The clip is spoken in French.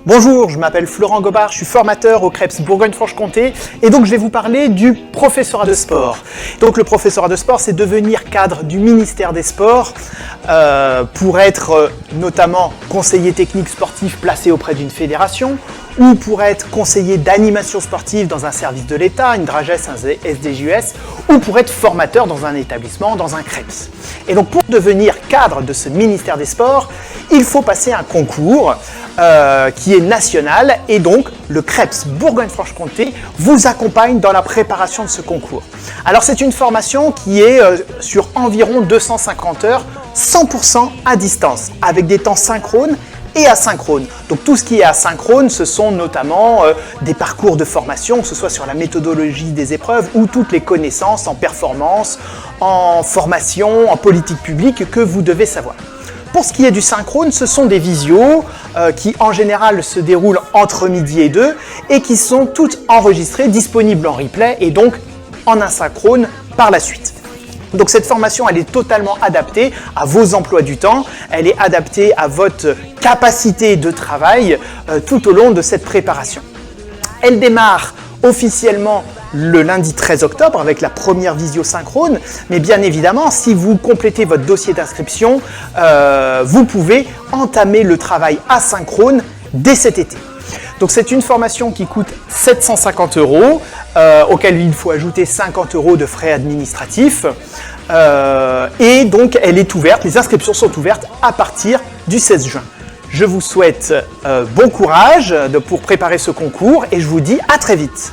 Bonjour, je m'appelle Florent Gobard, je suis formateur au CREPS Bourgogne-Franche-Comté et donc je vais vous parler du professorat de sport. Donc le professorat de sport, c'est devenir cadre du ministère des Sports pour être notamment conseiller technique sportif placé auprès d'une fédération ou pour être conseiller d'animation sportive dans un service de l'État, une DRAGES, un SDJUS, ou pour être formateur dans un établissement, dans un CREPS. Et donc pour devenir cadre de ce ministère des Sports, il faut passer un concours qui est national et donc le CREPS Bourgogne-Franche-Comté vous accompagne dans la préparation de ce concours. Alors c'est une formation qui est sur environ 250 heures, 100% à distance, avec des temps synchrones et asynchrone. Donc tout ce qui est asynchrone, ce sont notamment des parcours de formation, que ce soit sur la méthodologie des épreuves ou toutes les connaissances en performance, en formation, en politique publique que vous devez savoir. Pour ce qui est du synchrone, ce sont des visios qui en général se déroulent entre midi et 2 et qui sont toutes enregistrées, disponibles en replay et donc en asynchrone par la suite. Donc cette formation, elle est totalement adaptée à vos emplois du temps, elle est adaptée à votre capacité de travail tout au long de cette préparation. Elle démarre officiellement le lundi 13 octobre avec la première visio synchrone, mais bien évidemment, si vous complétez votre dossier d'inscription, vous pouvez entamer le travail asynchrone dès cet été. Donc c'est une formation qui coûte 750 €, auquel il faut ajouter 50 € de frais administratifs. Et donc elle est ouverte, les inscriptions sont ouvertes à partir du 16 juin. Je vous souhaite bon courage pour préparer ce concours et je vous dis à très vite.